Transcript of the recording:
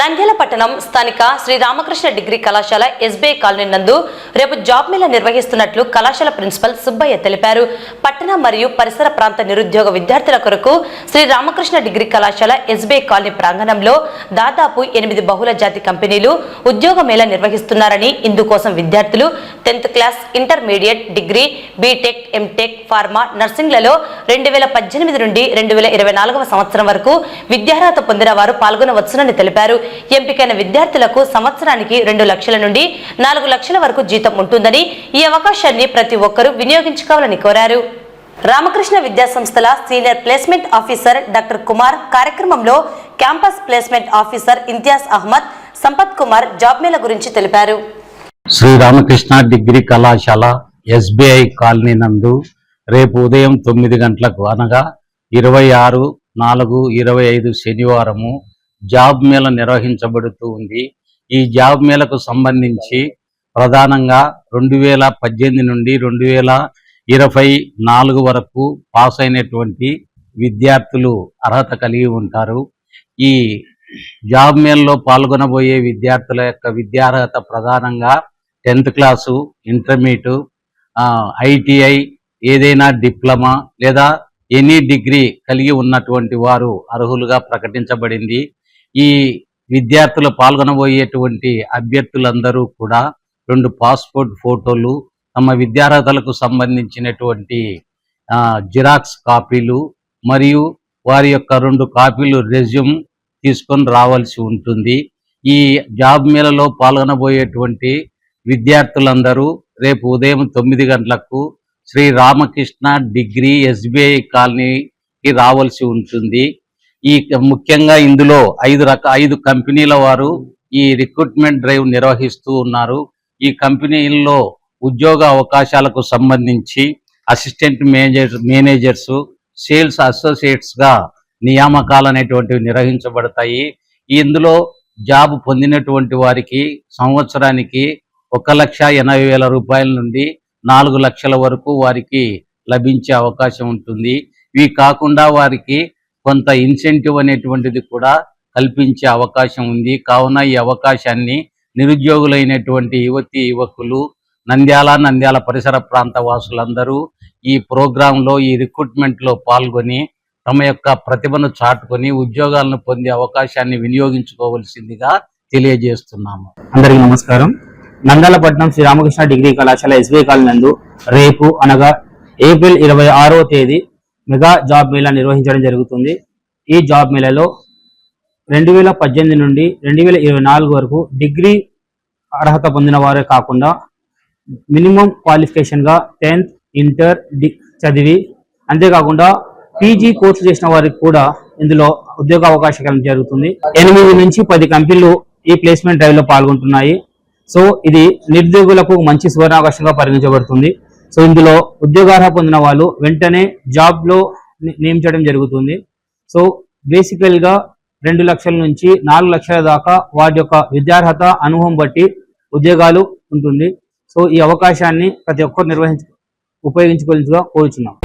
నంద్యాల పట్టణం స్థానిక శ్రీ రామకృష్ణ డిగ్రీ కళాశాల ఎస్బీఐ కాలనీ నందు రేపు జాబ్ మేళా నిర్వహిస్తున్నట్లు కళాశాల ప్రిన్సిపల్ సుబ్బయ్య తెలిపారు. పట్టణ మరియు పరిసర ప్రాంత నిరుద్యోగ విద్యార్థుల కొరకు శ్రీ రామకృష్ణ డిగ్రీ కళాశాల ఎస్బీఐ కాలనీ ప్రాంగణంలో దాదాపు 8 బహుళ జాతి కంపెనీలు ఉద్యోగ మేళా నిర్వహిస్తున్నారని, ఇందుకోసం విద్యార్థులు 10th class, intermediate, degree, BTech, MTech, pharma, నర్సింగ్లలో 2018 నుండి 2024వ సంవత్సరం వరకు విద్యార్హత పొందిన వారు పాల్గొనవచ్చునని తెలిపారు. ఎంపికైన విద్యార్థులకు సంవత్సరానికి 2 లక్షల నుండి 4 లక్షల వరకు జీతం ఉంటుందని, ఈ అవకాశాన్ని ప్రతి ఒక్కరూ వినియోగించుకోవాలని కోరారు. రామకృష్ణ విద్యా సంస్థల senior placement officer doctor Kumar కార్యక్రమంలో campus placement officer Imtiaz Ahmed, Sampath Kumar job mela గురించి తెలిపారు. శ్రీ రామకృష్ణ డిగ్రీ కళాశాల ఎస్బీఐ కాలనీ నందు రేపు ఉదయం 9 గంటలకు అనగా 26/4/25 శనివారము జాబ్ మేళా నిర్వహించబడుతూ ఉంది. ఈ జాబ్ మేళకు సంబంధించి ప్రధానంగా 2018 నుండి 2024 వరకు పాస్ అయినటువంటి విద్యార్థులు అర్హత కలిగి ఉంటారు. ఈ జాబ్ మేళలో పాల్గొనబోయే విద్యార్థుల యొక్క విద్యార్హత ప్రధానంగా 10th క్లాసు, ఇంటర్మీడియట్, ఐటీఐ, ఏదైనా డిప్లొమా లేదా ఎనీ డిగ్రీ కలిగి ఉన్నటువంటి వారు అర్హులుగా ప్రకటించబడింది. ఈ విద్యార్థులు పాల్గొనబోయేటువంటి అభ్యర్థులందరూ కూడా 2 పాస్పోర్ట్ ఫోటోలు, తమ విద్యార్హతలకు సంబంధించినటువంటి జిరాక్స్ కాపీలు మరియు వారి యొక్క 2 కాపీలు రెజ్యూమ్ తీసుకొని రావాల్సి ఉంటుంది. ఈ జాబ్ మేళలో పాల్గొనబోయేటువంటి విద్యార్థులందరూ రేపు ఉదయం 9 గంటలకు శ్రీ రామకృష్ణ డిగ్రీ ఎస్బీఐ కాలనీకి రావాల్సి ఉంటుంది. ఈ ముఖ్యంగా ఇందులో 5 కంపెనీల వారు ఈ రిక్రూట్మెంట్ డ్రైవ్ నిర్వహిస్తూ ఉన్నారు. ఈ కంపెనీల్లో ఉద్యోగ అవకాశాలకు సంబంధించి అసిస్టెంట్ మేనేజర్స్, సేల్స్ అసోసియేట్స్ గా నియామకాలు అనేటువంటివి నిర్వహించబడతాయి. ఇందులో జాబ్ పొందినటువంటి వారికి సంవత్సరానికి 1,80,000 రూపాయల నుండి 4 లక్షల వరకు వారికి లభించే అవకాశం ఉంటుంది. ఇవి కాకుండా వారికి కొంత ఇన్సెంటివ్ అనేటువంటిది కూడా కల్పించే అవకాశం ఉంది. కావున ఈ అవకాశాన్ని నిరుద్యోగులైనటువంటి యువకులు, నంద్యాల పరిసర ప్రాంత వాసులందరూ ఈ ప్రోగ్రాంలో, ఈ రిక్రూట్మెంట్లో పాల్గొని తమ యొక్క ప్రతిభను చాటుకొని ఉద్యోగాలను పొందే అవకాశాన్ని వినియోగించుకోవాల్సిందిగా తెలియజేస్తున్నాము. అందరికీ నమస్కారం. నంద్యాల పట్టణం శ్రీ రామకృష్ణ డిగ్రీ కళాశాల ఎస్బీఐ కాలనీ నందు రేపు అనగా ఏప్రిల్ 26వ తేదీ మెగా జాబ్ మేళా నిర్వహించడం జరుగుతుంది. ఈ జాబ్ మేళాలో 2018 నుండి 2024 వరకు డిగ్రీ అర్హత పొందిన వారే కాకుండా మినిమం క్వాలిఫికేషన్గా 10th, ఇంటర్ చదివి అంతేకాకుండా పీజీ కోర్సు చేసిన వారికి కూడా ఇందులో ఉద్యోగ అవకాశం జరుగుతుంది. 8 నుంచి 10 కంపెనీలు ఈ ప్లేస్మెంట్ డ్రైవ్ లో పాల్గొంటున్నాయి. సో ఇది నిరుద్యోగులకు మంచి సువర్ణావకాశంగా పరిగణించబడుతుంది. సో ఇందులో ఉద్యోగార్హత పొందిన వాళ్ళు వెంటనే జాబ్ లో నియమించడం జరుగుతుంది. సో బేసికల్ గా 2 లక్షల నుంచి 4 లక్షల దాకా వాటి యొక్క విద్యార్హత అనుభవం బట్టి ఉద్యోగాలు ఉంటుంది. సో ఈ అవకాశాన్ని ప్రతి ఒక్కరు ఉపయోగించుకోవాల్సిందిగా కోరుచున్నాం.